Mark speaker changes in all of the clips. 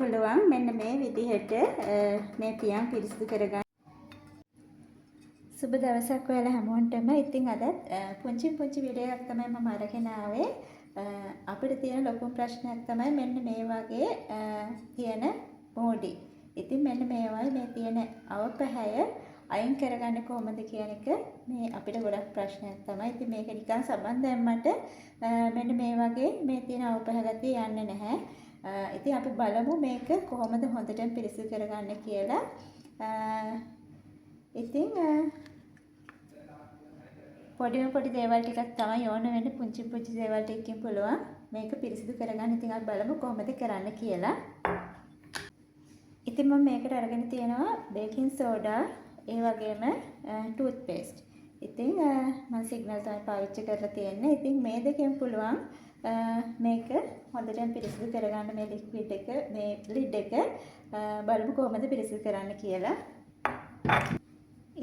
Speaker 1: පුළුවන් මෙන්න මේ විදිහට මේ පියන් පිරිසිදු කරගන්න. සුබ දවසක් ඔයාලා හැමෝටම. ඉතින් අද පුංචි වීඩියෝ එකක් තමයි මම අරගෙන ආවේ. අපිට තියෙන ලොකුම ප්‍රශ්නයක් තමයි මෙන්න මේ වගේ තියෙන මොඩි. ඉතින් මෙන්න මේවයි මේ තියෙන අවපැහැය අයින් කරගන්න කොහොමද කියන එක මේ අපිට ගොඩක් ප්‍රශ්නයක් තමයි. ඉතින් මේක නිකන් සම්බන්ධයෙන් මට මෙන්න මේ වගේ මේ තියෙන අවපැහැ ගතිය යන්නේ නැහැ. ඉතින් අපි බලමු මේක කොහොමද හොඳටම පිරිසිදු කරගන්න කියලා. ඉතින් පොඩි දේවල් ටිකක් තමයි ඕන වෙන්නේ. පුංචි දේවල් ටිකකින් පුළුවන් මේක පිරිසිදු කරගන්න. ඉතින් අපි බලමු කොහොමද කරන්න කියලා. ඉතින් මම මේකට අරගෙන තියෙනවා බේකින් සෝඩා, ඒ වගේම ටූත් පේස්ට්. ඉතින් මම සිග්නල් තමයි පාවිච්චි කරලා තියෙන්නේ. ඉතින් මේ දෙකෙන් පුළුවන් මේක හොඳටම පිරිසිදු කරගන්න. මේ ලික්විඩ් එක, මේ ලිඩ් එක බලමු කොහොමද පිරිසිදු කරන්න කියලා.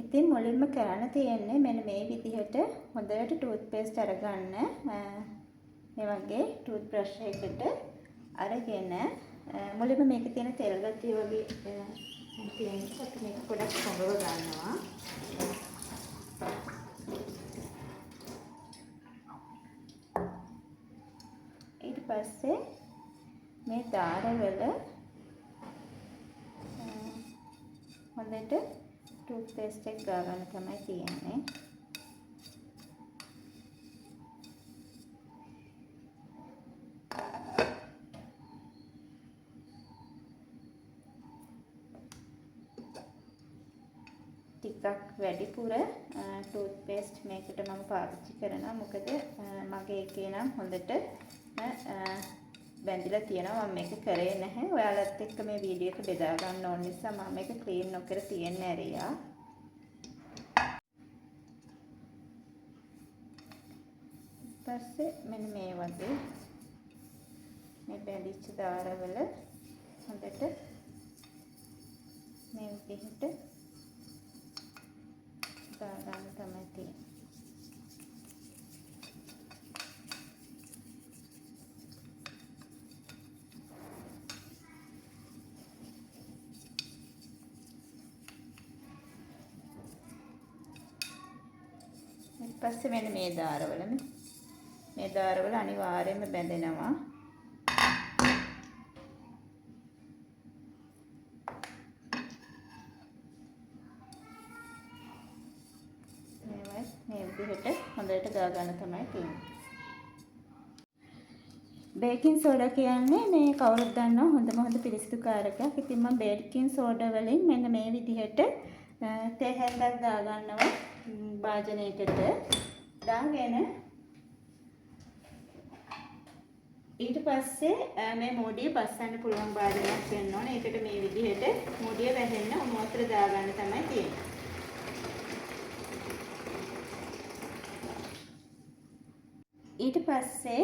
Speaker 1: ඉතින් මුලින්ම කරන්න තියෙන්නේ මෙන්න මේ විදිහට හොඳට ටූත් පේස්ට් අරගන්න. මේ වගේ ටූත් බ්‍රෂ් එකකට අරගෙන මුලින්ම මේකේ තියෙන තෙල් ගතිය වගේ තියෙන එක මේක පොඩ්ඩක් කොඹව ගන්නවා. ඊට පස්සේ මේ දාරවල හොඳට ටූත් පේස්ට් එක ගාගන්න තමයි තියෙන්නේ. ටිකක් වැඩිපුර ටූත් පේස්ට් මේකට මම පාවිච්චි කරනවා. මොකද මගේ එකේ නම් හොඳට බැඳිලා තියෙනවා. මම මේක කරේ නැහැ. ඔයාලත් එක්ක මේ වීඩියෝ එක බෙදා ගන්න ඕන නිසා මම මේක ක්ලීන් නොකර තියන්නේ ඇරියා. ඊපස්සේ මෙන්න මේ වගේ මේ බැඳිච්ච දාරවල හොඳට මේ විදිහට දාගන්න තමයි තියෙන්නේ. ඊපස්සේ මෙන්න මේ දාරවල අනිවාර්යයෙන්ම බැඳෙනවා. මේ විදිහට හොඳට ගා ගන්න තමයි තියෙන්නේ. බේකින් සෝඩා කියන්නේ මේ කවුරුත් දන්නවා හොඳ පිරිසිදු කාරකයක්. ඉතින් මම බේකින් සෝඩා වලින් මෙන්න මේ විදිහට තේ හැන්දක් දා ගන්නවා භාජනයකට. දාගෙන ඊට පස්සේ මේ මොඩිය බස්සන්න පුළුවන් භාජනයක් වෙන්න ඕනේ. ඒකට මේ විදිහට මොඩිය වැහෙන්න උණු වතුර දා ගන්න තමයි තියෙන්නේ. ඊට පස්සේ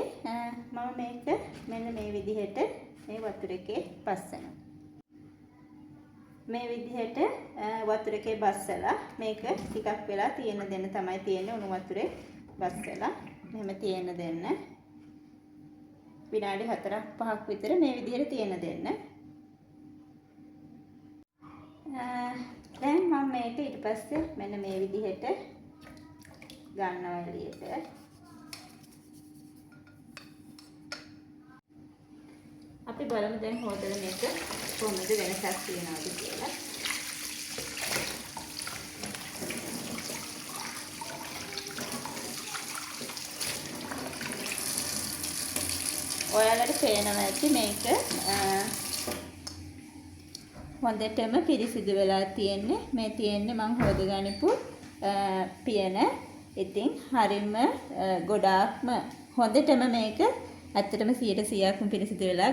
Speaker 1: මම මේක මෙන්න මේ විදිහට මේ වතුර එකේ බස්සනවා. මේ විදිහට වතුර එකේ බස්සලා මේක ටිකක් වෙලා තියෙන දෙන්න තමයි තියෙන්නේ. උණු වතුරේ බස්සලා මෙහෙම තියෙන දෙන්න. විනාඩි 4-5ක් විතර මේ විදිහට තියෙන දෙන්න. දැන් මම මේක ඊට පස්සේ මෙන්න මේ විදිහට ගන්නවා එළියට. අපි බලමු දැන් හොදලා මේක කොහොමද වෙනසක් තියනවද කියලා. ඔයාලට පේනවා ඇති මේක හොඳටම පිරිසිදු වෙලා තියෙන්නේ. මේ තියෙන්නේ මම හොදගනිපු පියන. ඉතින් හරිම ගොඩාක්ම හොඳටම මේක ඇත්තටම 100%ක්ම පිරිසිදු වෙලා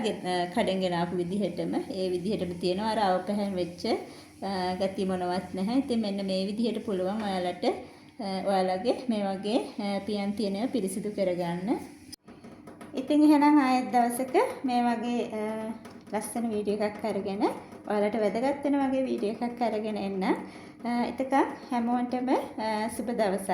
Speaker 1: කඩෙන් ගෙන ආපු විදිහටම ඒ විදිහටම තියෙනවා. අර අවපැහැන් වෙච්ච ගතිය මොනවත් නැහැ. ඉතින් මෙන්න මේ විදිහට පුළුවන් ඔයාලට ඔයාලගේ මේ වගේ පියන් තියෙනව පිරිසිදු කරගන්න. ඉතින් එහෙනම් ආයෙත් දවසක මේ වගේ ලස්සන වීඩියෝ එකක් අරගෙන ඔයාලට වැදගත් වෙන වගේ වීඩියෝ එකක් අරගෙන එන්න. එතකන් හැමෝටම සුබ දවසක්.